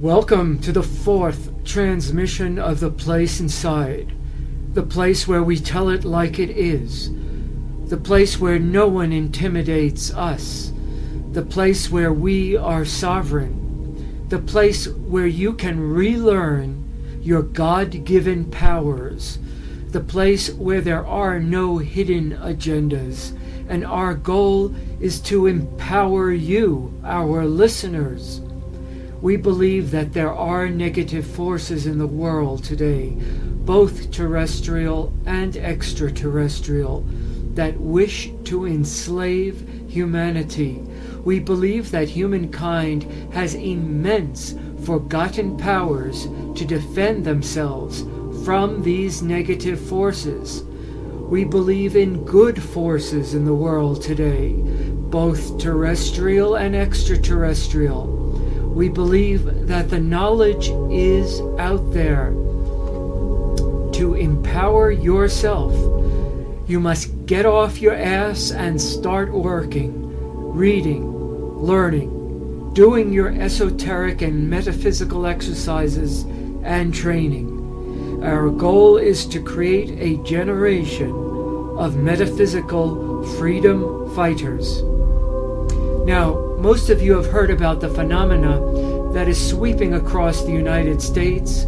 Welcome to the fourth transmission of The Place Inside, the place where we tell it like it is, the place where no one intimidates us, the place where we are sovereign, the place where you can relearn your God-given powers, the place where there are no hidden agendas, and our goal is to empower you, our listeners. We believe that there are negative forces in the world today, both terrestrial and extraterrestrial, that wish to enslave humanity. We believe that humankind has immense forgotten powers to defend themselves from these negative forces. We believe in good forces in the world today, both terrestrial and extraterrestrial. We believe that the knowledge is out there. To empower yourself, you must get off your ass and start working, reading, learning, doing your esoteric and metaphysical exercises and training. Our goal is to create a generation of metaphysical freedom fighters. Now, most of you have heard about the phenomena that is sweeping across the United States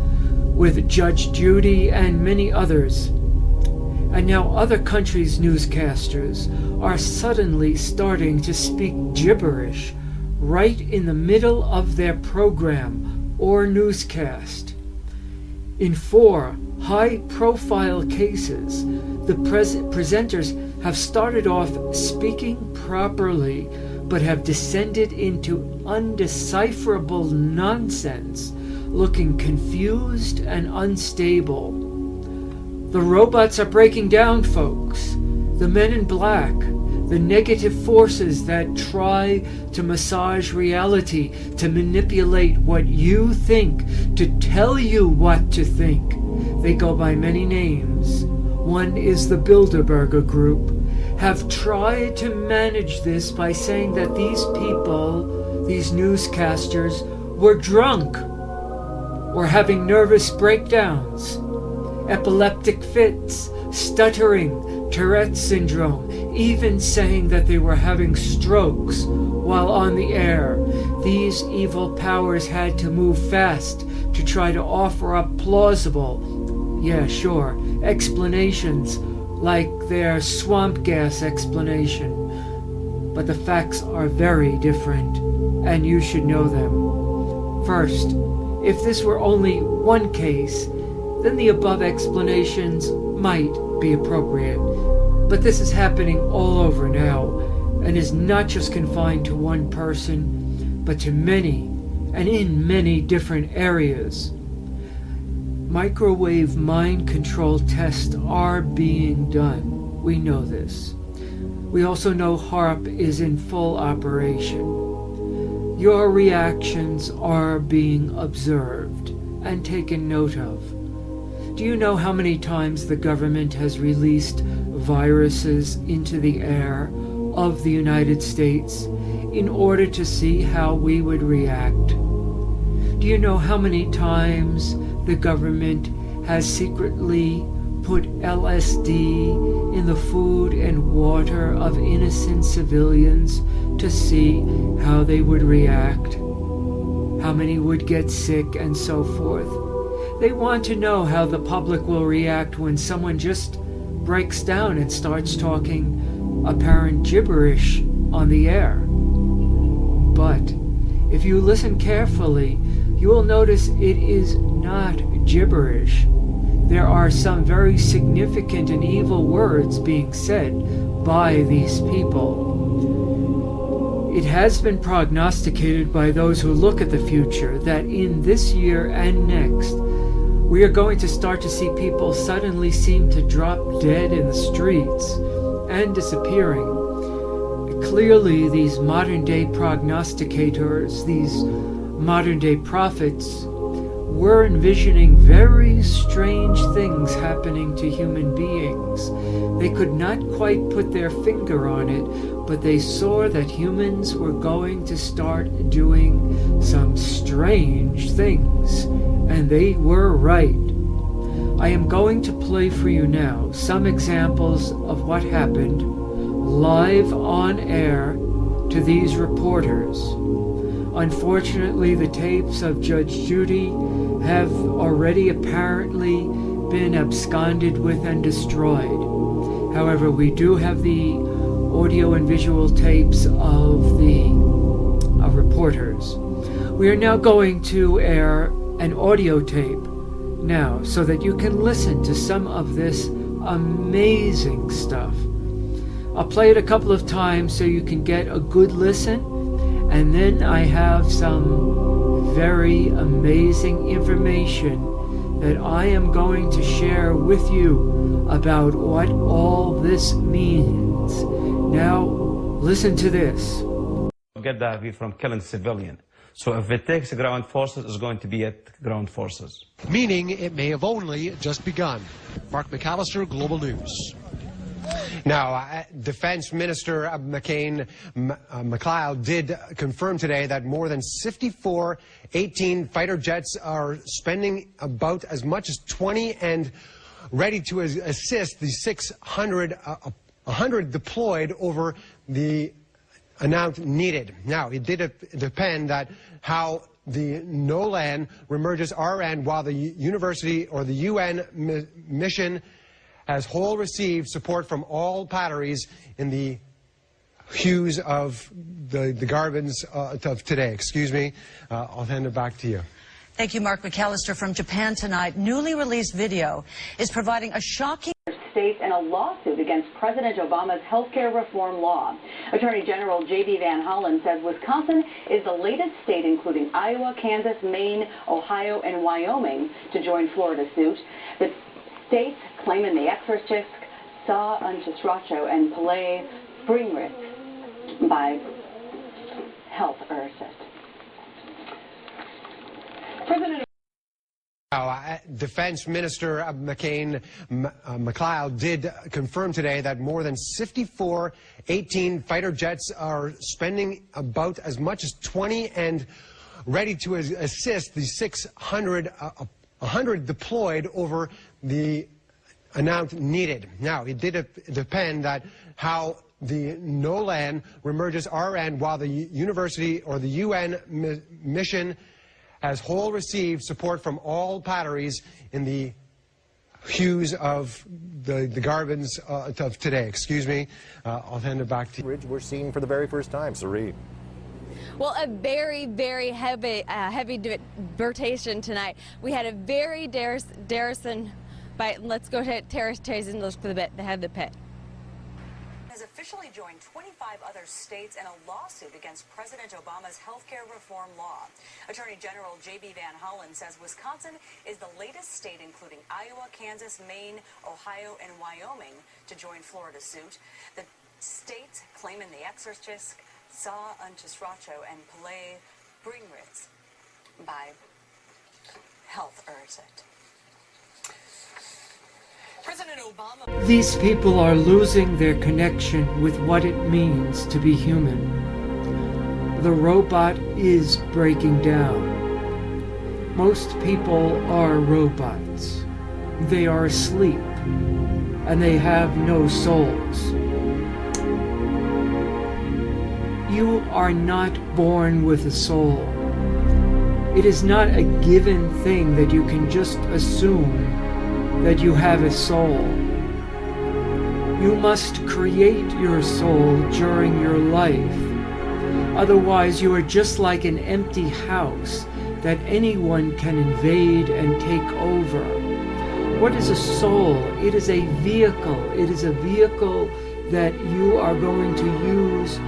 with Judge Judy and many others. And now other countries' newscasters are suddenly starting to speak gibberish right in the middle of their program or newscast. In 4 high-profile cases, the presenters have started off speaking properly, but have descended into undecipherable nonsense, looking confused and unstable. The robots are breaking down, folks. The men in black, the negative forces that try to massage reality, to manipulate what you think, to tell you what to think. They go by many names. One is the Bilderberger Group, have tried to manage this by saying that these people, these newscasters, were drunk or having nervous breakdowns, epileptic fits, stuttering, Tourette's syndrome, even saying that they were having strokes while on the air. These evil powers had to move fast to try to offer up plausible, explanations, like their swamp gas explanation. But the facts are very different, and you should know them. First, if this were only one case, then the above explanations might be appropriate. But this is happening all over now, and is not just confined to one person, but to many, and in many different areas. Microwave mind control tests are being done. We know this. We also know HARP is in full operation. Your reactions are being observed and taken note of. Do you know how many times the government has released viruses into the air of the United States in order to see how we would react? Do you know how many times the government has secretly put LSD in the food and water of innocent civilians to see how they would react, how many would get sick, and so forth? They want to know how the public will react when someone just breaks down and starts talking apparent gibberish on the air. But if you listen carefully, you will notice it is not gibberish. There are some very significant and evil words being said by these people. It has been prognosticated by those who look at the future that in this year and next, we are going to start to see people suddenly seem to drop dead in the streets and disappearing. Clearly, these modern-day prognosticators, these modern-day prophets, were envisioning very strange things happening to human beings. They could not quite put their finger on it, but they saw that humans were going to start doing some strange things, and they were right. I am going to play for you now some examples of what happened live on air to these reporters. Unfortunately, the tapes of Judge Judy have already apparently been absconded with and destroyed. However, we do have the audio and visual tapes of the reporters. We are now going to air an audio tape now so that you can listen to some of this amazing stuff. I'll play it a couple of times so you can get a good listen, and then I have some very amazing information that I am going to share with you about what all this means. Now, listen to this. Gaddafi from killing civilian. So if it takes ground forces, it's going to be at ground forces. Meaning it may have only just begun. Mark McAllister, Global News. Now, Defense Minister McLeod did confirm today that more than 54 18 fighter jets are spending about as much as 20 and ready to assist the 100 deployed over the amount needed. Now, it did depend that how the NOLAN remerges our end, while the university or the UN mission as whole received support from all batteries in the hues of the garbins of today. Excuse me. I'll hand it back to you. Thank you, Mark McAllister. From Japan tonight, newly released video is providing a shocking states and a lawsuit against President Obama's healthcare reform law. Attorney General J.B. Van Hollen says Wisconsin is the latest state, including Iowa, Kansas, Maine, Ohio, and Wyoming, to join Florida's suit. The states claiming the Exorcist saw unto Sracho and Palais Bringrit by health urgent. President Now, Defense Minister McLeod did confirm today that more than 54 18 fighter jets are spending about as much as 20 and ready to assist the 100 deployed over the amount needed. Now, it did depend that how the NOLAN remerges our end, while the university or the UN mission as whole received support from all batteries in the hues of the garbins of today. Excuse me. I'll hand it back to you. We're seeing for the very first time, Sari. Well, a very, very heavy debatation tonight. We had a very Darrison bite. Let's go to Terrace and look for the bit. They have the pit. has officially joined 25 other states in a lawsuit against President Obama's healthcare reform law. Attorney General J.B. Van Hollen says Wisconsin is the latest state, including Iowa, Kansas, Maine, Ohio, and Wyoming, to join Florida's suit. The states claiming the Exorcist saw unto Sracho and Palais Bringritz by health urgent. President Obama. These people are losing their connection with what it means to be human. The robot is breaking down. Most people are robots. They are asleep, and they have no souls. You are not born with a soul. It is not a given thing that you can just assume that you have a soul. You must create your soul during your life. Otherwise, you are just like an empty house that anyone can invade and take over. What is a soul? It is a vehicle. It is a vehicle that you are going to use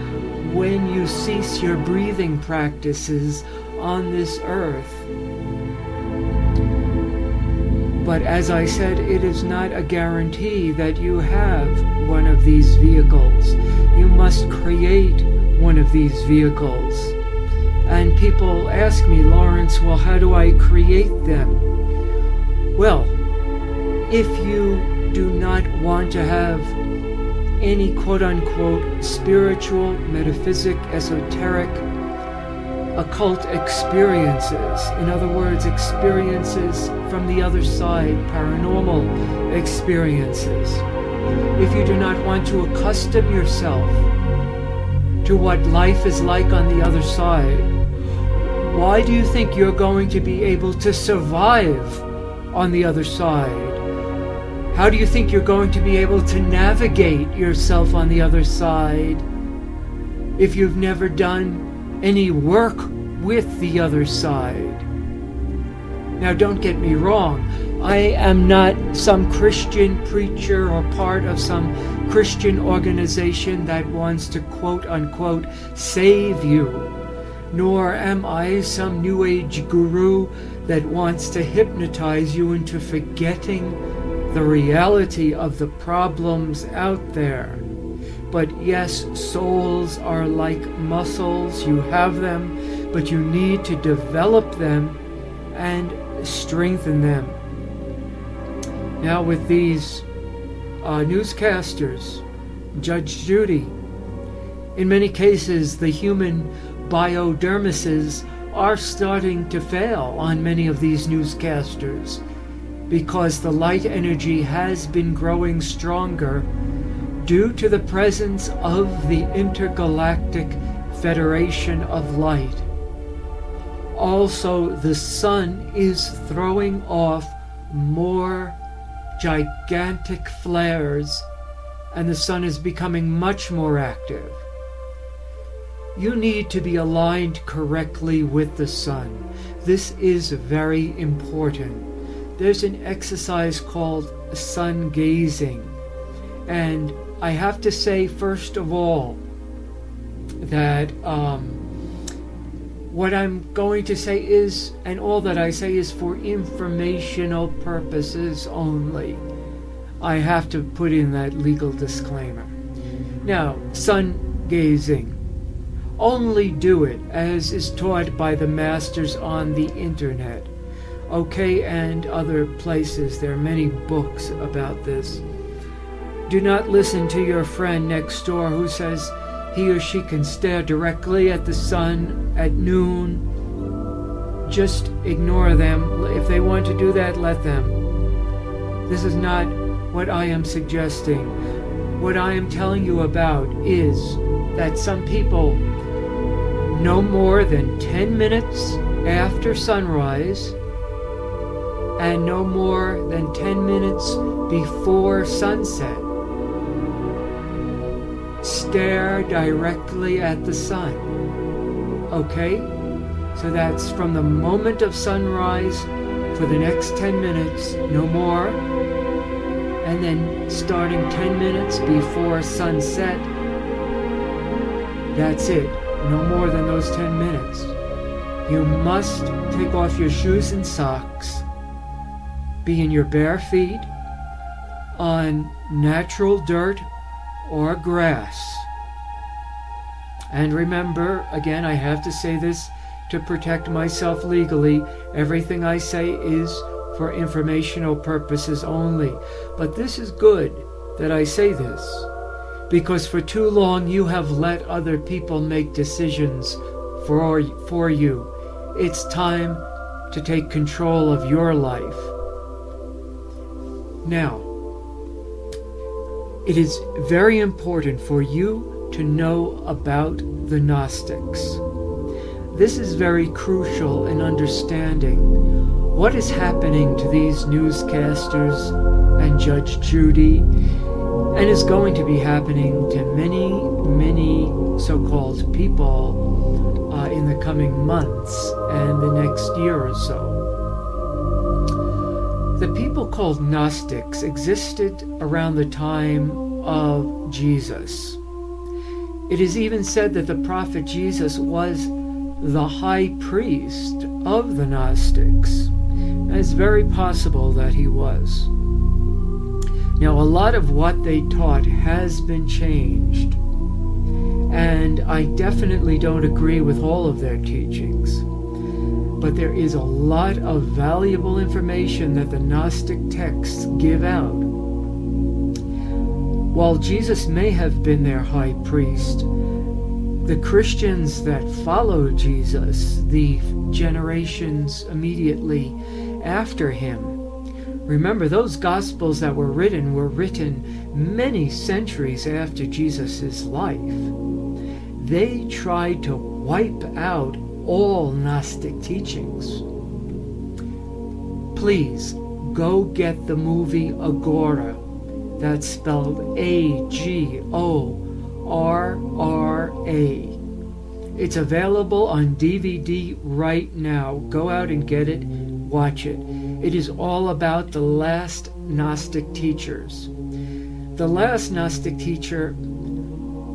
when you cease your breathing practices on this earth. But as I said, it is not a guarantee that you have one of these vehicles. You must create one of these vehicles. And people ask me, Laurence, well, how do I create them? Well, if you do not want to have any quote-unquote spiritual, metaphysic, esoteric, occult experiences, in other words, experiences from the other side, paranormal experiences, if you do not want to accustom yourself to what life is like on the other side, why do you think you're going to be able to survive on the other side? How do you think you're going to be able to navigate yourself on the other side if you've never done any work with the other side? Now, don't get me wrong. I am not some Christian preacher or part of some Christian organization that wants to quote-unquote save you. Nor am I some New Age guru that wants to hypnotize you into forgetting the reality of the problems out there. But yes, souls are like muscles. You have them, but you need to develop them and strengthen them. Now with these newscasters, Judge Judy, in many cases the human biodermises are starting to fail on many of these newscasters because the light energy has been growing stronger due to the presence of the intergalactic Federation of Light. Also, the sun is throwing off more gigantic flares, and the sun is becoming much more active. You need to be aligned correctly with the sun. This is very important. There's an exercise called sun gazing, and I have to say, first of all, that what I'm going to say is, and all that I say is for informational purposes only. I have to put in that legal disclaimer. Now, sun gazing. Only do it as is taught by the masters on the internet, okay, and other places. There are many books about this. Do not listen to your friend next door who says he or she can stare directly at the sun at noon. Just ignore them. If they want to do that, let them. This is not what I am suggesting. What I am telling you about is that some people, no more than 10 minutes after sunrise and no more than 10 minutes before sunset, stare directly at the sun. Okay? So that's from the moment of sunrise for the next 10 minutes, no more. And then starting 10 minutes before sunset, that's it. No more than those 10 minutes. You must take off your shoes and socks, be in your bare feet on natural dirt or grass. And remember, again, I have to say this to protect myself legally. Everything I say is for informational purposes only. But this is good that I say this, because for too long you have let other people make decisions for you. It's time to take control of your life. Now, it is very important for you to know about the Gnostics. This is very crucial in understanding what is happening to these newscasters and Judge Judy, and is going to be happening to many, many so-called people in the coming months and the next year or so. The people called Gnostics existed around the time of Jesus. It is even said that the prophet Jesus was the high priest of the Gnostics. And it's very possible that he was. Now, a lot of what they taught has been changed. and I definitely don't agree with all of their teachings. But there is a lot of valuable information that the Gnostic texts give out. While Jesus may have been their high priest, the Christians that follow Jesus, the generations immediately after him, remember those Gospels that were written many centuries after Jesus' life. They tried to wipe out all Gnostic teachings. Please go get the movie Agora. That's spelled A-G-O-R-R-A. It's available on DVD right now. Go out and get it. Watch it. It is all about the last Gnostic teachers. The last Gnostic teacher,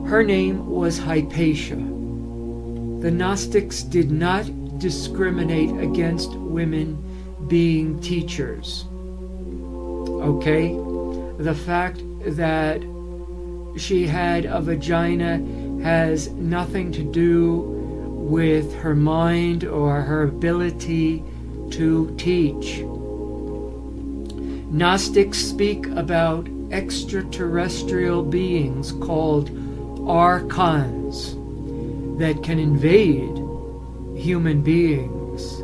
her name was Hypatia. The Gnostics did not discriminate against women being teachers. Okay? The fact that she had a vagina has nothing to do with her mind or her ability to teach. Gnostics speak about extraterrestrial beings called Archons that can invade human beings.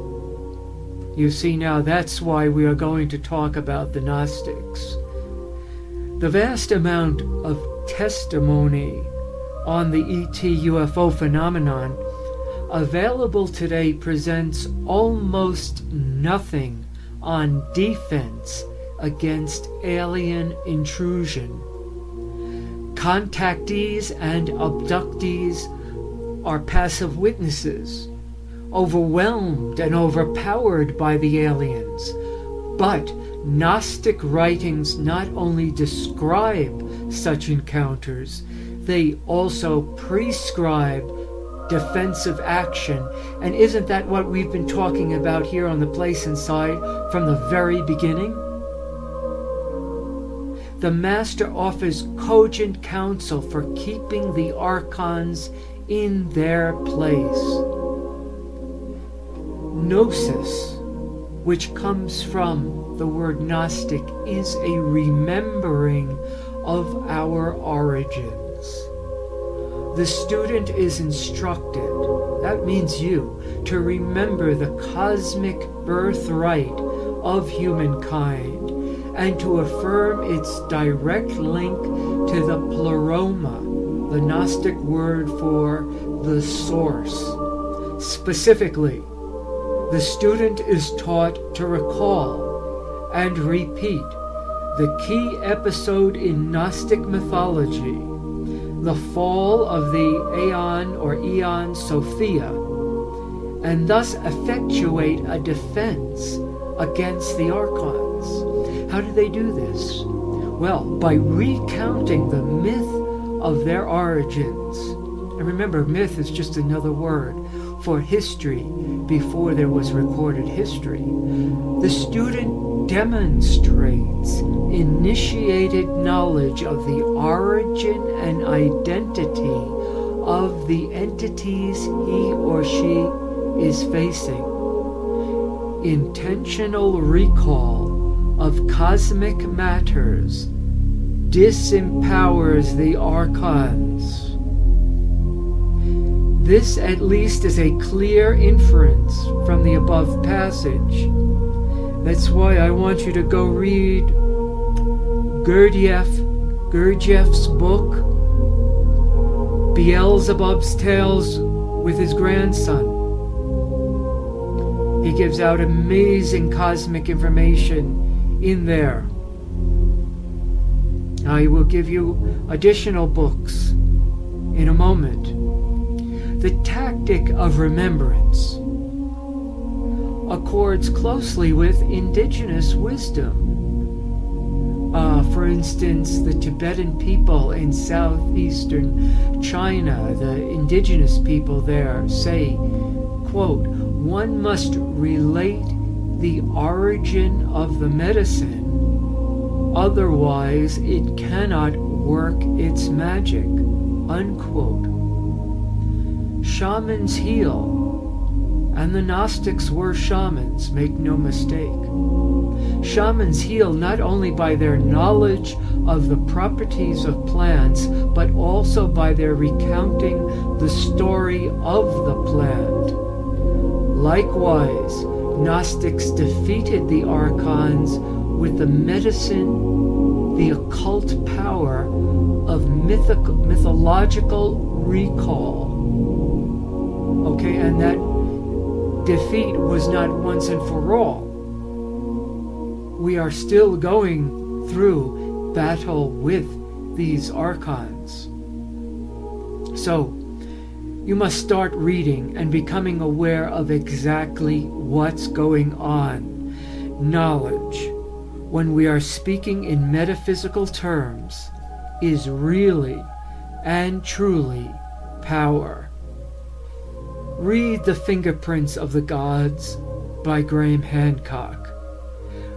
You see, now that's why we are going to talk about the Gnostics. The vast amount of testimony on the ET UFO phenomenon available today presents almost nothing on defense against alien intrusion. Contactees and abductees are passive witnesses, overwhelmed and overpowered by the aliens. But Gnostic writings not only describe such encounters, they also prescribe defensive action. And isn't that what we've been talking about here on The Place Inside from the very beginning? The Master offers cogent counsel for keeping the Archons in their place. Gnosis, which comes from the word Gnostic, is a remembering of our origins. The student is instructed, that means you, to remember the cosmic birthright of humankind and to affirm its direct link to the pleroma, the Gnostic word for the source. Specifically, the student is taught to recall and repeat the key episode in Gnostic mythology, the fall of the Aeon or Aeon Sophia, and thus effectuate a defense against the Archons. How do they do this? Well, by recounting the myth of their origins. And remember, myth is just another word for history before there was recorded history. The student demonstrates initiated knowledge of the origin and identity of the entities he or she is facing. Intentional recall of cosmic matters disempowers the Archons. This at least is a clear inference from the above passage. That's why I want you to go read Gurdjieff's book, Beelzebub's Tales with his grandson. He gives out amazing cosmic information in there. I will give you additional books in a moment. The tactic of remembrance accords closely with indigenous wisdom. For instance, the Tibetan people in southeastern China, the indigenous people there say, quote, "One must relate the origin of the medicine, otherwise it cannot work its magic," unquote. Shamans heal. And the Gnostics were shamans, make no mistake. Shamans heal not only by their knowledge of the properties of plants, but also by their recounting the story of the plant. Likewise, Gnostics defeated the Archons with the medicine, the occult power of mythological recall. Okay, and that defeat was not once and for all. We are still going through battle with these Archons. So, you must start reading and becoming aware of exactly what's going on. Knowledge, when we are speaking in metaphysical terms, is really and truly power. Read The Fingerprints of the Gods by Graham Hancock.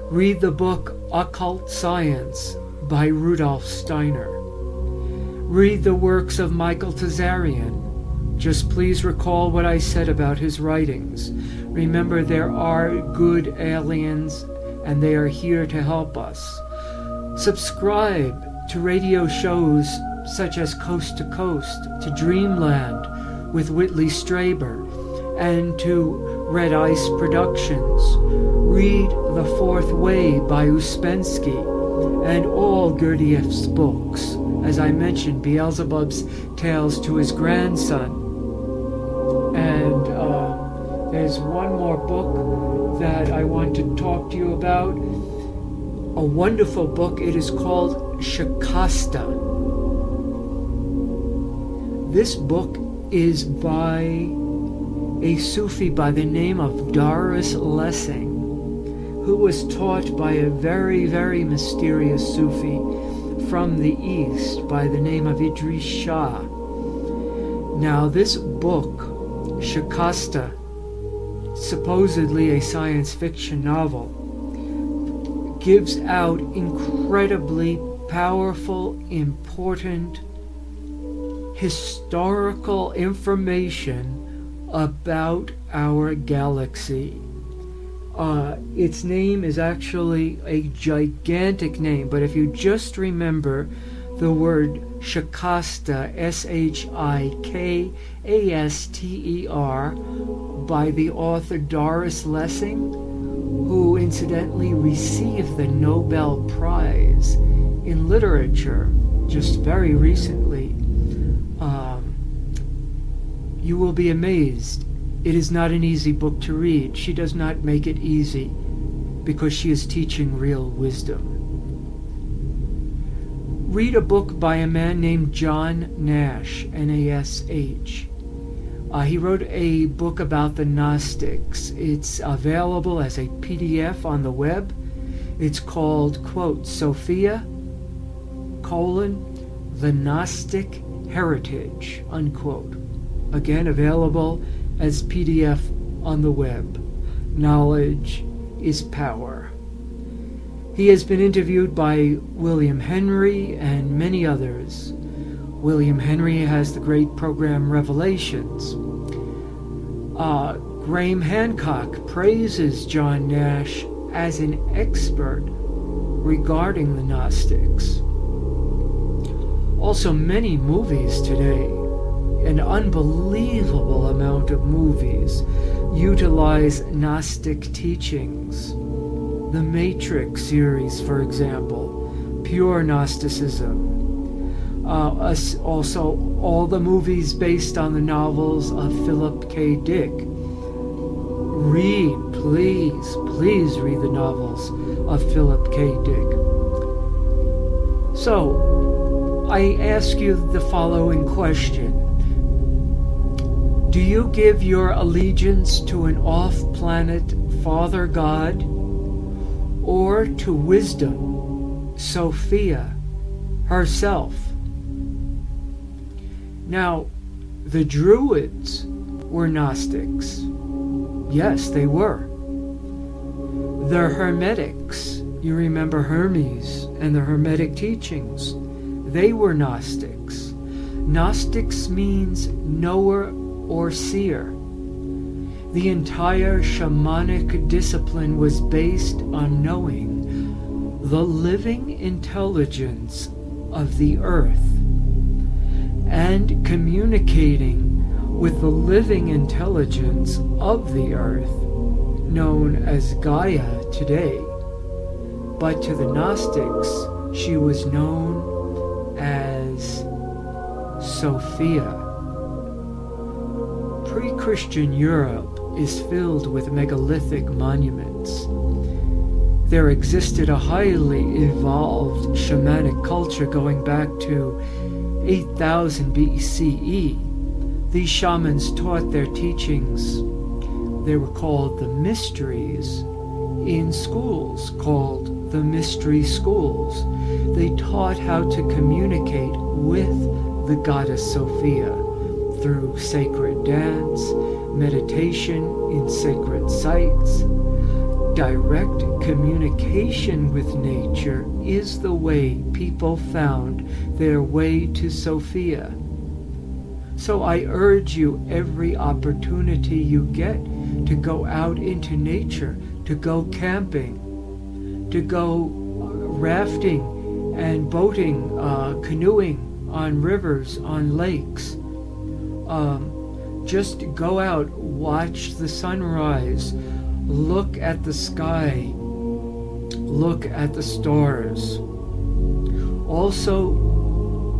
Read the book Occult Science by Rudolf Steiner. Read the works of Michael Tazarian. Just please recall what I said about his writings. Remember, there are good aliens and they are here to help us. Subscribe to radio shows such as Coast to Coast, to Dreamland with Whitley Strieber, and to Red Ice Productions. Read The Fourth Way by Uspensky and all Gurdjieff's books. As I mentioned, Beelzebub's Tales to His Grandson. And there's one more book that I want to talk to you about. A wonderful book. It is called Shakasta. This book is by a Sufi by the name of Doris Lessing, who was taught by a very, very mysterious Sufi from the East by the name of Idris Shah. Now, this book, Shakasta, supposedly a science fiction novel, gives out incredibly powerful, important, historical information about our galaxy. Its name is actually a gigantic name, but if you just remember the word Shakasta, Shikaster, by the author Doris Lessing, who incidentally received the Nobel Prize in Literature just very recently, you will be amazed. It is not an easy book to read. She does not make it easy because she is teaching real wisdom. Read a book by a man named John Nash, N-A-S-H. He wrote a book about the Gnostics. It's available as a PDF on the web. It's called, quote, Sophia, the Gnostic Heritage, unquote. Again, available as PDF on the web. Knowledge is power. He has been interviewed by William Henry and many others. William Henry has the great program Revelations. Graham Hancock praises John Nash as an expert regarding the Gnostics. Also, many movies today, an unbelievable amount of movies, utilize Gnostic teachings. The Matrix series, for example, pure Gnosticism. Also, all the movies based on the novels of Philip K. Dick. Read, please read the novels of Philip K. Dick. So, I ask you the following question. Do you give your allegiance to an off-planet Father God, or to wisdom, Sophia herself? Now, the Druids were Gnostics. Yes, they were. The Hermetics, you remember Hermes and the Hermetic teachings, they were Gnostics. Gnostics means knower or seer. The entire shamanic discipline was based on knowing the living intelligence of the earth and communicating with the living intelligence of the earth, known as Gaia today. But to the Gnostics, she was known as Sophia. Pre-Christian Europe is filled with megalithic monuments. There existed a highly evolved shamanic culture going back to 8000 BCE. These shamans taught their teachings. They were called the mysteries in schools, called the mystery schools. They taught how to communicate with the goddess Sophia through sacred dance, meditation in sacred sites. Direct communication with nature is the way people found their way to Sophia. So I urge you every opportunity you get to go out into nature, to go camping, to go rafting and boating, canoeing on rivers, on lakes. Just go out, watch the sunrise, look at the sky, look at the stars. Also,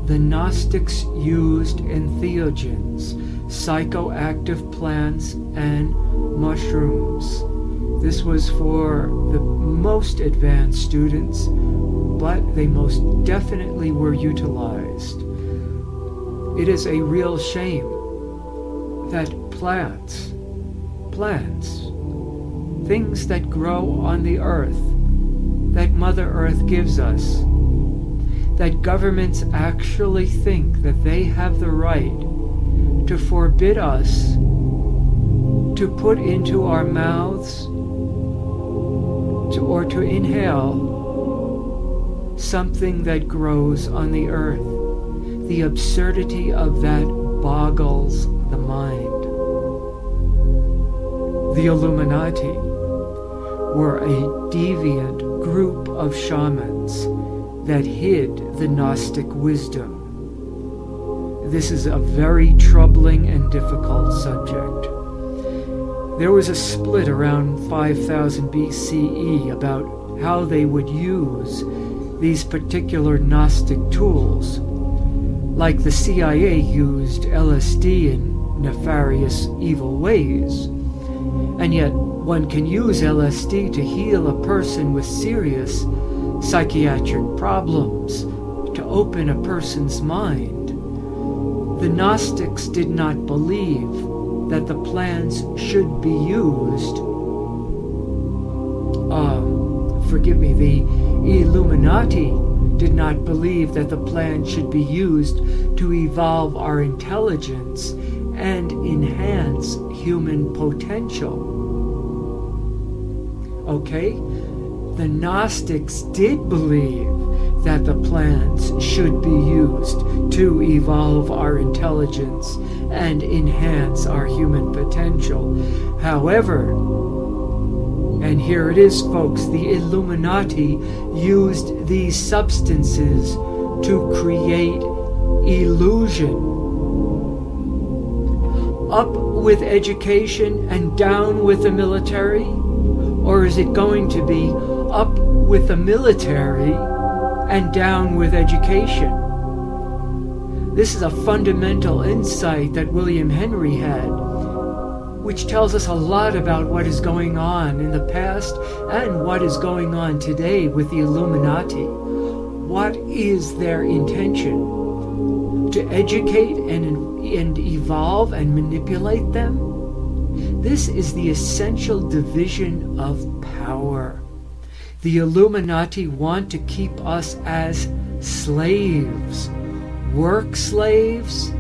the Gnostics used entheogens, psychoactive plants, and mushrooms. This was for the most advanced students, but they most definitely were utilized. It is a real shame that plants, things that grow on the earth, that Mother Earth gives us, that governments actually think that they have the right to forbid us to put into our mouths or to inhale something that grows on the earth. The absurdity of that boggles the mind. The Illuminati were a deviant group of shamans that hid the Gnostic wisdom. This is a very troubling and difficult subject. There was a split around 5000 BCE about how they would use these particular Gnostic tools. Like the CIA used LSD in nefarious, evil ways. And yet, one can use LSD to heal a person with serious psychiatric problems, to open a person's mind. The Gnostics did not believe that the plants should be used. The Illuminati did not believe that the plants should be used to evolve our intelligence and enhance human potential. Okay? The Gnostics did believe that the plants should be used to evolve our intelligence and enhance our human potential. However, and here it is, folks, the Illuminati used these substances to create illusion. Up with education and down with the military? Or is it going to be up with the military and down with education? This is a fundamental insight that William Henry had, which tells us a lot about what is going on in the past and what is going on today with the Illuminati. What is their intention? To educate and evolve and manipulate them? This is the essential division of power. The Illuminati want to keep us as slaves, work slaves,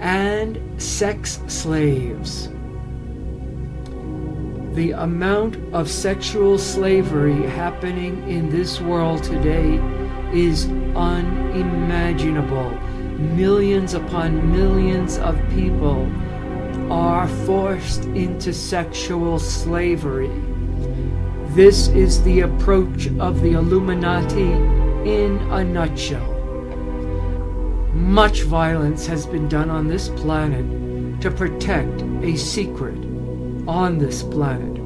and sex slaves. The amount of sexual slavery happening in this world today is unimaginable. Millions upon millions of people are forced into sexual slavery. This is the approach of the Illuminati in a nutshell. Much violence has been done on this planet to protect a secret on this planet.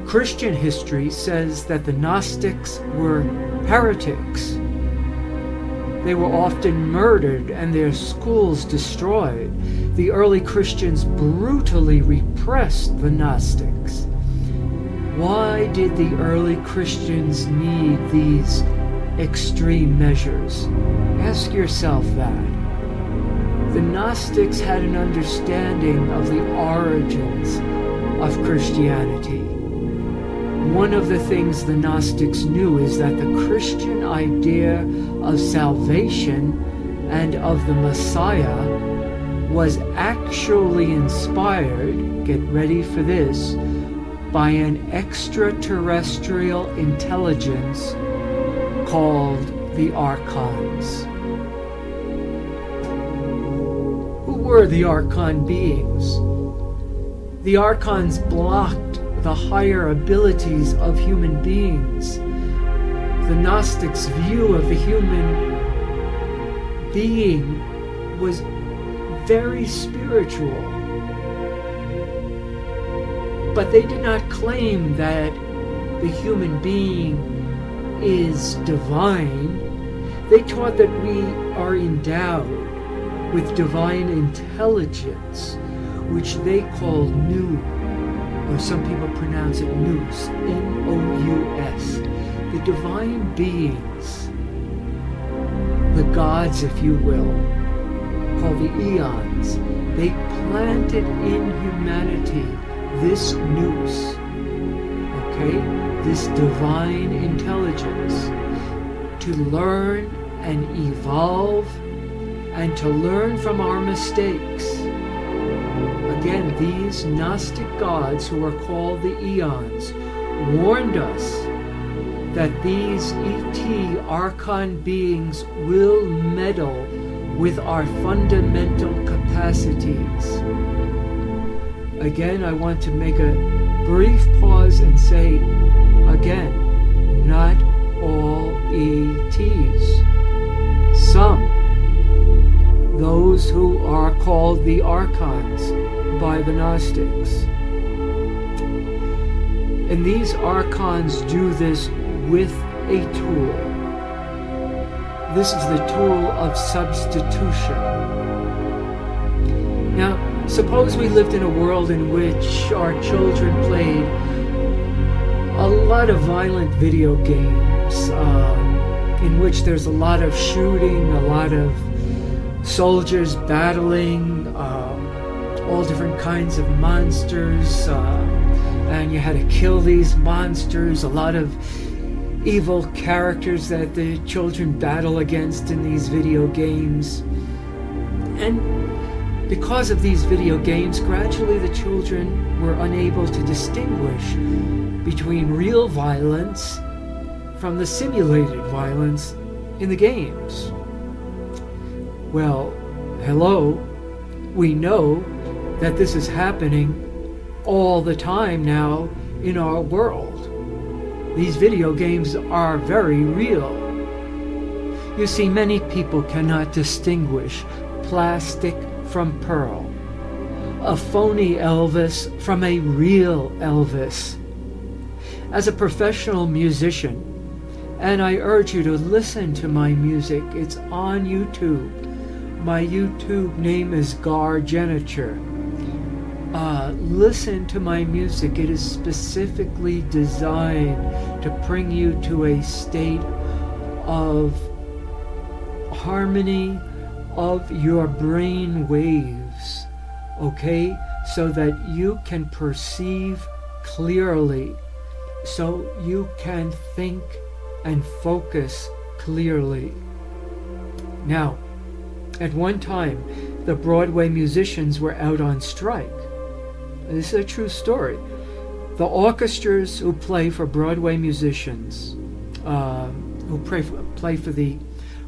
Christian history says that the Gnostics were heretics. They were often murdered and their schools destroyed. The early Christians brutally repressed the Gnostics. Why did the early Christians need these extreme measures? Ask yourself that. The Gnostics had an understanding of the origins of Christianity. One of the things the Gnostics knew is that the Christian idea of salvation and of the Messiah was actually inspired, get ready for this, by an extraterrestrial intelligence called the Archons. Who were the Archon beings? The Archons blocked the higher abilities of human beings. The Gnostics' view of the human being was very spiritual. But they did not claim that the human being is divine. They taught that we are endowed with divine intelligence, which they called nous, or some people pronounce it nous, N-O-U-S. The divine beings, the gods, if you will, called the eons, they planted in humanity this nous, okay, this divine intelligence, to learn and evolve and to learn from our mistakes. Again, these Gnostic gods, who are called the eons, warned us that these ET Archon beings will meddle with our fundamental capacities. Again, I want to make a brief pause and say, again, not all ETs. Some, those who are called the Archons by the Gnostics. And these Archons do this with a tool. This is the tool of substitution. Now, suppose we lived in a world in which our children played a lot of violent video games, in which there's a lot of shooting, a lot of soldiers battling, all different kinds of monsters, and you had to kill these monsters, a lot of evil characters that the children battle against in these video games. And because of these video games, gradually the children were unable to distinguish between real violence from the simulated violence in the games. Well, hello, we know that this is happening all the time now in our world. These video games are very real. You see, many people cannot distinguish plastic from pearl, a phony Elvis from a real Elvis. As a professional musician, and I urge you to listen to my music, it's on YouTube. My YouTube name is Gargeniture. Listen to my music. It is specifically designed to bring you to a state of harmony of your brain waves, okay? So that you can perceive clearly, so you can think and focus clearly. Now, at one time, the Broadway musicians were out on strike. This is a true story. The orchestras who play for Broadway musicians, who play for the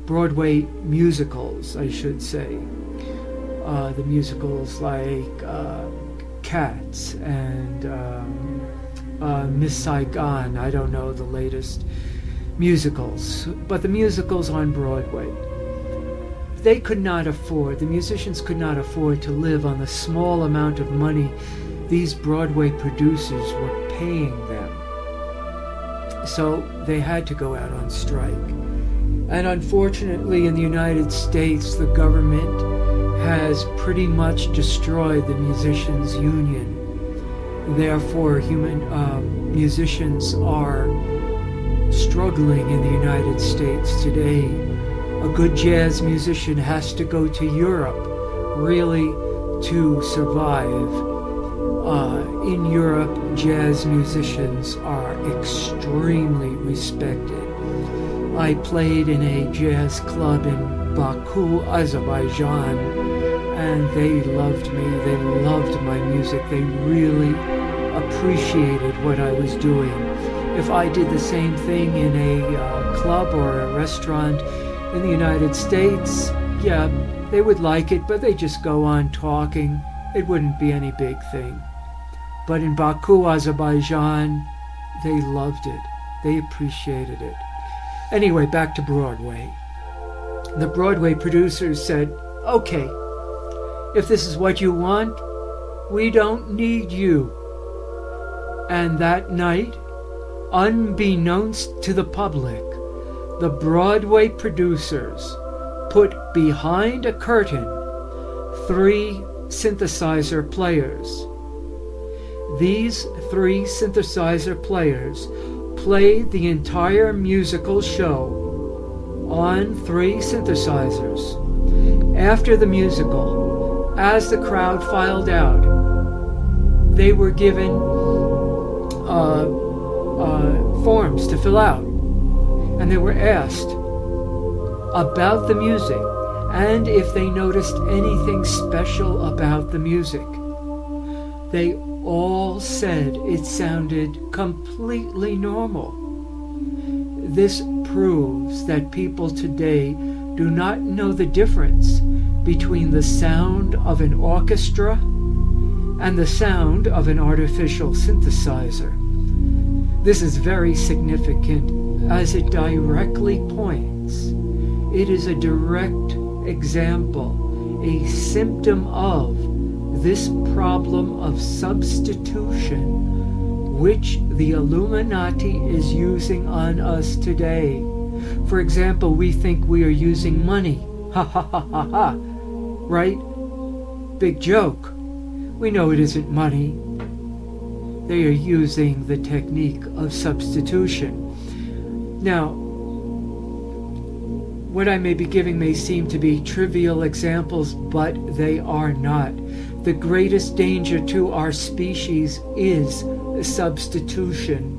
Broadway musicals, I should say, the musicals like Cats and Miss Saigon. I don't know the latest musicals, but the musicals on Broadway. They could not afford, the musicians could not afford to live on the small amount of money these Broadway producers were paying them. So they had to go out on strike. And unfortunately, in the United States, the government has pretty much destroyed the musicians' union. Therefore, musicians are struggling in the United States today. A good jazz musician has to go to Europe, really, to survive. In Europe, jazz musicians are extremely respected. I played in a jazz club in Baku, Azerbaijan, and they loved me. They loved my music. They really appreciated what I was doing. If I did the same thing in a club or a restaurant in the United States, yeah, they would like it, but they just go on talking. It wouldn't be any big thing. But in Baku, Azerbaijan, they loved it. They appreciated it. Anyway, back to Broadway. The Broadway producers said, okay, if this is what you want, we don't need you. And that night, unbeknownst to the public, the Broadway producers put behind a curtain 3 synthesizer players. These 3 synthesizer players played the entire musical show on 3 synthesizers. After the musical, as the crowd filed out, they were given forms to fill out, and they were asked about the music and if they noticed anything special about the music. They all said it sounded completely normal. This proves that people today do not know the difference between the sound of an orchestra and the sound of an artificial synthesizer. This is very significant as it directly points. It is a direct example, a symptom of this problem of substitution which the Illuminati is using on us today. For example, we think we are using money. Ha ha ha ha ha. Right? Big joke. We know it isn't money. They are using the technique of substitution. Now, what I may be giving may seem to be trivial examples, but they are not. The greatest danger to our species is substitution.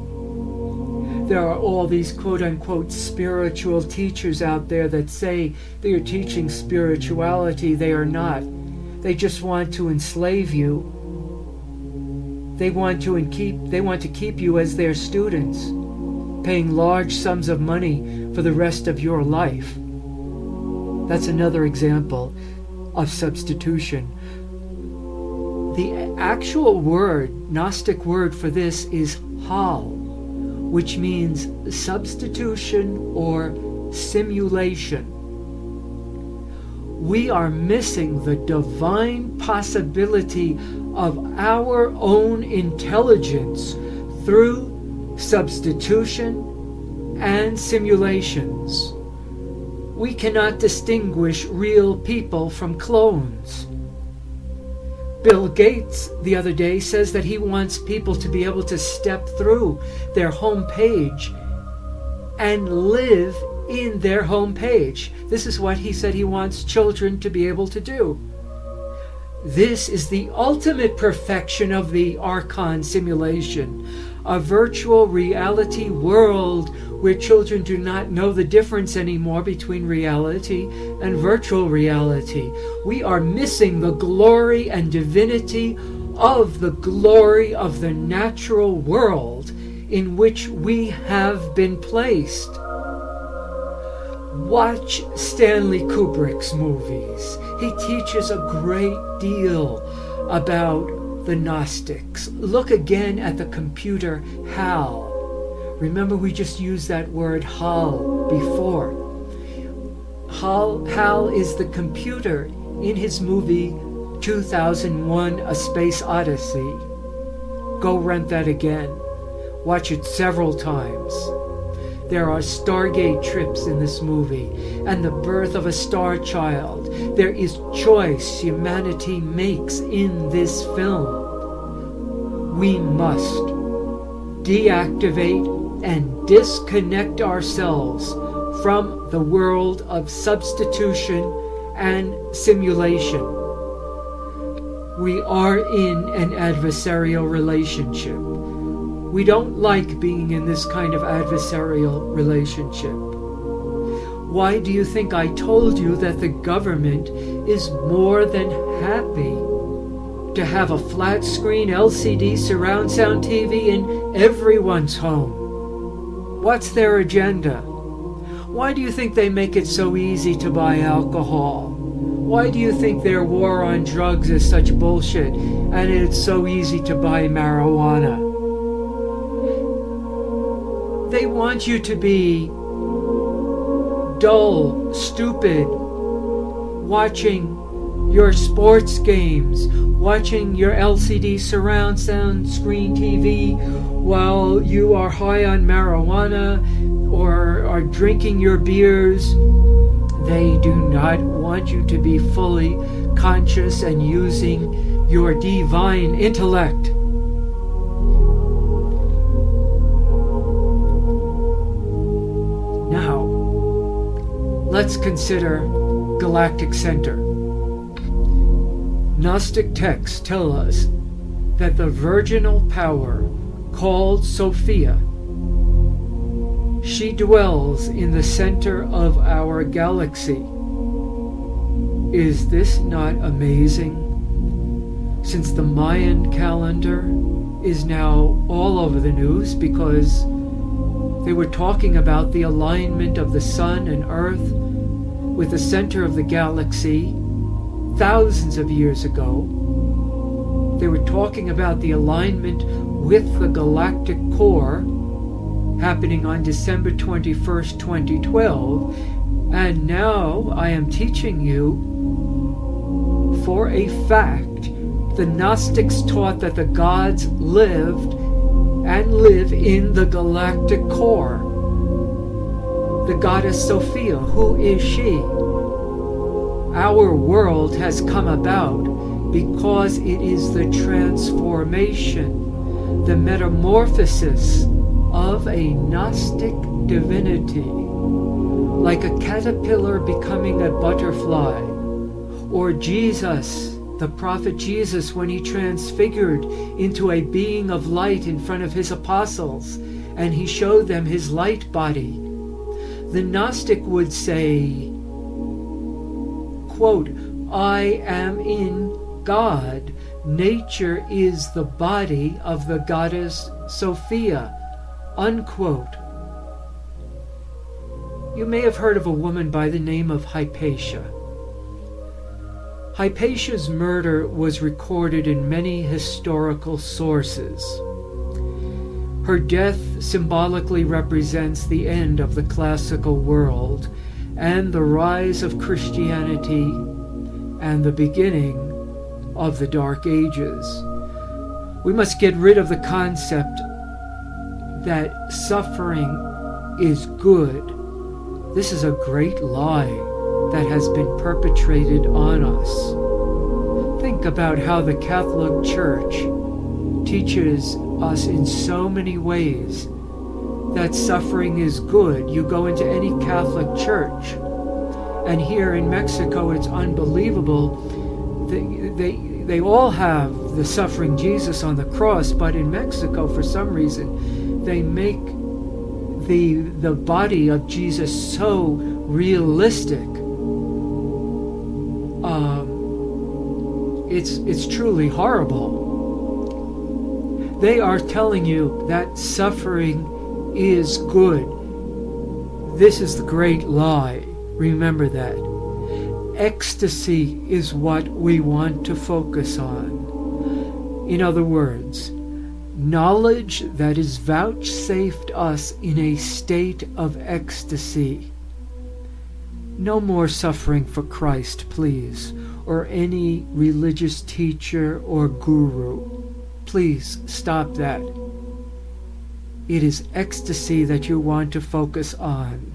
There are all these quote-unquote spiritual teachers out there that say they are teaching spirituality. They are not. They just want to enslave you. They want to keep you as their students, paying large sums of money for the rest of your life. That's another example of substitution. The actual word, Gnostic word for this is hal, which means substitution or simulation. We are missing the divine possibility of our own intelligence through substitution and simulations. We cannot distinguish real people from clones. Bill Gates the other day says that he wants people to be able to step through their home page and live in their home page. This is what he said he wants children to be able to do. This is the ultimate perfection of the Archon simulation, a virtual reality world where children do not know the difference anymore between reality and virtual reality. We are missing the glory and divinity of the glory of the natural world in which we have been placed. Watch Stanley Kubrick's movies. He teaches a great deal about the Gnostics. Look again at the computer HAL. Remember, we just used that word HAL before. HAL is the computer in his movie 2001: A Space Odyssey. Go rent that again. Watch it several times. There are Stargate trips in this movie and the birth of a star child. There is choice humanity makes in this film. We must deactivate and disconnect ourselves from the world of substitution and simulation. We are in an adversarial relationship. We don't like being in this kind of adversarial relationship. Why do you think I told you that the government is more than happy to have a flat screen LCD surround sound TV in everyone's home? What's their agenda? Why do you think they make it so easy to buy alcohol? Why do you think their war on drugs is such bullshit and it's so easy to buy marijuana? They want you to be dull, stupid, watching your sports games, watching your LCD surround sound screen TV while you are high on marijuana or are drinking your beers. They do not want you to be fully conscious and using your divine intellect. Now, let's consider Galactic Center. Gnostic texts tell us that the virginal power called Sophia, she dwells in the center of our galaxy. Is this not amazing? Since the Mayan calendar is now all over the news because they were talking about the alignment of the sun and earth with the center of the galaxy thousands of years ago. They were talking about the alignment with the galactic core happening on December 21st, 2012. And now I am teaching you for a fact. The Gnostics taught that the gods lived and live in the galactic core. The goddess Sophia, who is she? Our world has come about because it is the transformation, the metamorphosis of a Gnostic divinity, like a caterpillar becoming a butterfly, or Jesus, the prophet Jesus, when he transfigured into a being of light in front of his apostles, and he showed them his light body. The Gnostic would say, quote, I am in God. Nature is the body of the goddess Sophia, unquote. You may have heard of a woman by the name of Hypatia. Hypatia's murder was recorded in many historical sources. Her death symbolically represents the end of the classical world and the rise of Christianity and the beginning of the Dark Ages. We must get rid of the concept that suffering is good. This is a great lie that has been perpetrated on us. Think about how the Catholic Church teaches us in so many ways that suffering is good. You go into any Catholic church, and here in Mexico it's unbelievable. They all have the suffering Jesus on the cross, but in Mexico, for some reason, they make the body of Jesus so realistic. It's truly horrible. They are telling you that suffering is good. This is the great lie. Remember that. Ecstasy is what we want to focus on. In other words, knowledge that is vouchsafed us in a state of ecstasy. No more suffering for Christ, please, or any religious teacher or guru. Please stop that. It is ecstasy that you want to focus on.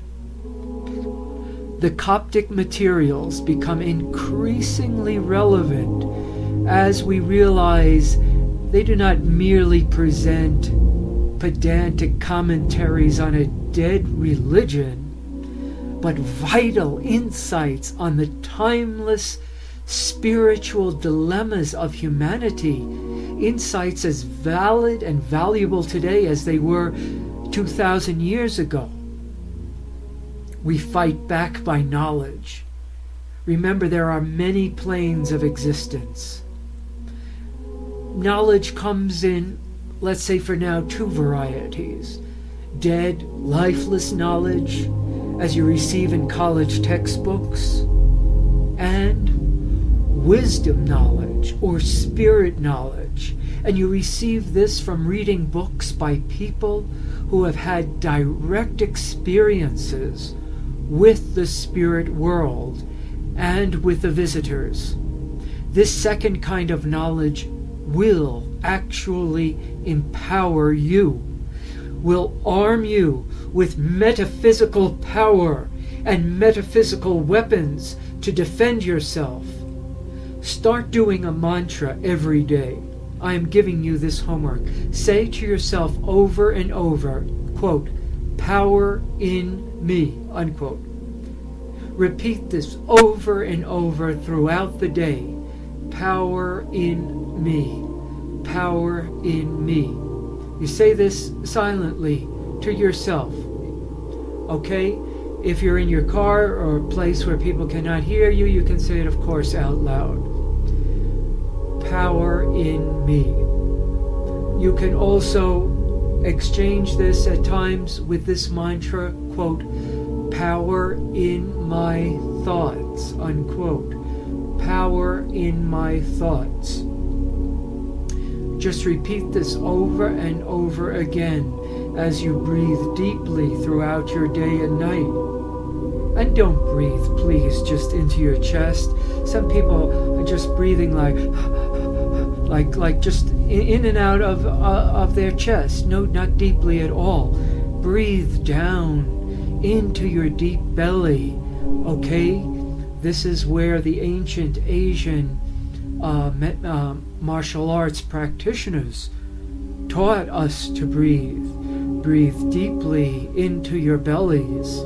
The Coptic materials become increasingly relevant as we realize they do not merely present pedantic commentaries on a dead religion, but vital insights on the timeless spiritual dilemmas of humanity, insights as valid and valuable today as they were 2,000 years ago. We fight back by knowledge. Remember, there are many planes of existence. Knowledge comes in, let's say for now, two varieties. Dead, lifeless knowledge, as you receive in college textbooks, and wisdom knowledge or spirit knowledge. And you receive this from reading books by people who have had direct experiences with the spirit world and with the visitors. This second kind of knowledge will actually empower you, will arm you with metaphysical power and metaphysical weapons to defend yourself. Start doing a mantra every day. I am giving you this homework. Say to yourself over and over, quote, "Power in me," unquote. Repeat this over and over throughout the day. Power in me. Power in me. You say this silently to yourself. Okay? If you're in your car or a place where people cannot hear you, you can say it, of course, out loud. Power in me. You can also exchange this at times with this mantra, quote, "Power in my thoughts," unquote. Power in my thoughts. Just repeat this over and over again as you breathe deeply throughout your day and night. And don't breathe, please, just into your chest. Some people are just breathing like just in and out of their chest. No, not deeply at all. Breathe down into your deep belly, okay? This is where the ancient Asian martial arts practitioners taught us to breathe. Breathe deeply into your bellies.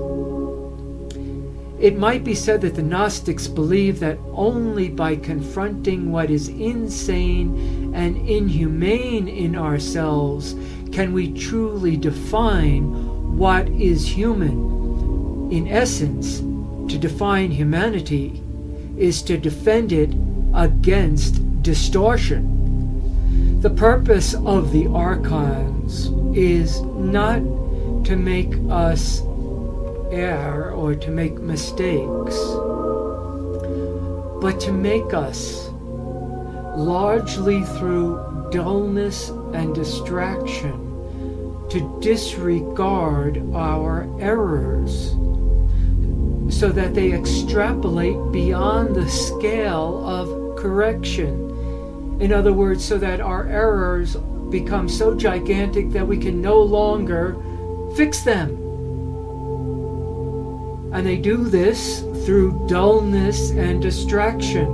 It might be said that the Gnostics believe that only by confronting what is insane and inhumane in ourselves can we truly define what is human. In essence, to define humanity is to defend it against distortion. The purpose of the Archons is not to make us err or to make mistakes, but to make us, largely through dullness and distraction, to disregard our errors, so that they extrapolate beyond the scale of correction. In other words, so that our errors become so gigantic that we can no longer fix them. And they do this through dullness and distraction.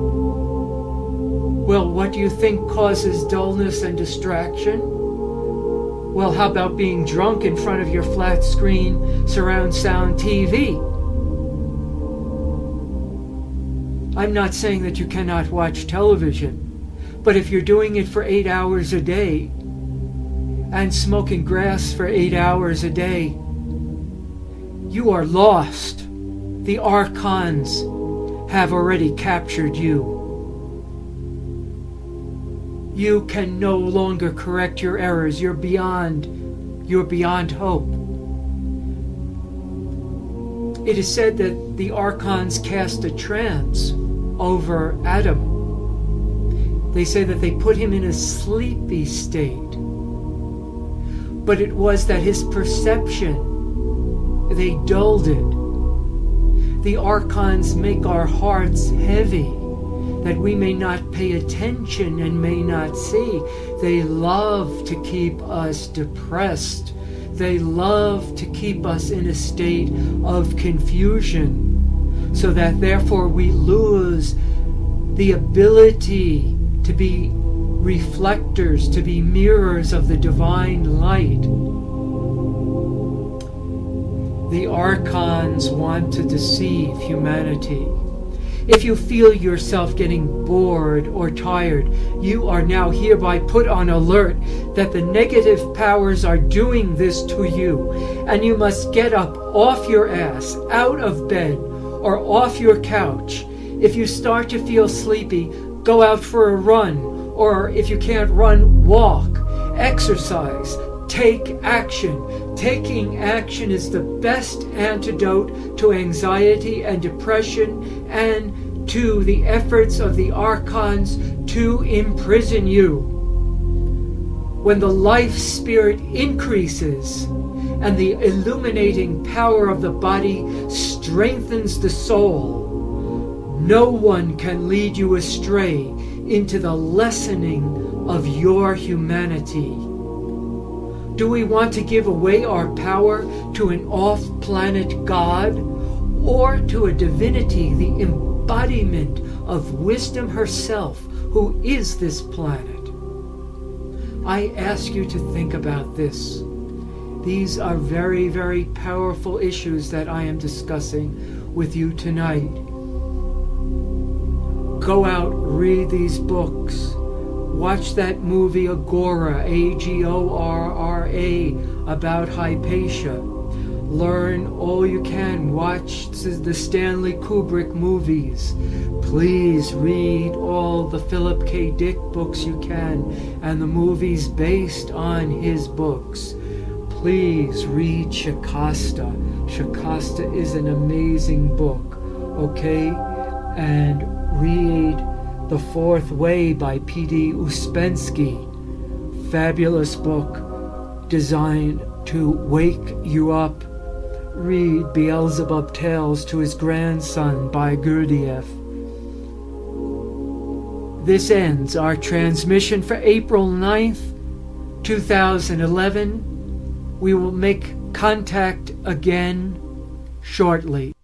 Well, what do you think causes dullness and distraction? Well, how about being drunk in front of your flat screen surround sound TV? I'm not saying that you cannot watch television, but if you're doing it for 8 hours a day and smoking grass for 8 hours a day, you are lost. The Archons have already captured you. You can no longer correct your errors. You're beyond hope. It is said that the Archons cast a trance over Adam. They say that they put him in a sleepy state. But it was that his perception, they dulled it. The Archons make our hearts heavy, that we may not pay attention and may not see. They love to keep us depressed. They love to keep us in a state of confusion, so that therefore we lose the ability to be reflectors, to be mirrors of the divine light. The Archons want to deceive humanity. If you feel yourself getting bored or tired, you are now hereby put on alert that the negative powers are doing this to you, and you must get up off your ass, out of bed, or off your couch. If you start to feel sleepy, go out for a run, or if you can't run, walk, exercise, take action. Taking action is the best antidote to anxiety and depression and to the efforts of the Archons to imprison you. When the life spirit increases and the illuminating power of the body strengthens the soul, no one can lead you astray into the lessening of your humanity. Do we want to give away our power to an off-planet god or to a divinity, the embodiment of wisdom herself, who is this planet? I ask you to think about this. These are very, very powerful issues that I am discussing with you tonight. Go out, read these books. Watch that movie Agora, Agorra, about Hypatia. Learn all you can. Watch the Stanley Kubrick movies. Please read all the Philip K. Dick books you can and the movies based on his books. Please read Shakasta. Shakasta is an amazing book, okay? And read The Fourth Way by P.D. Uspensky. Fabulous book designed to wake you up. Read Beelzebub Tales to His Grandson by Gurdjieff. This ends our transmission for April 9th, 2011. We will make contact again shortly.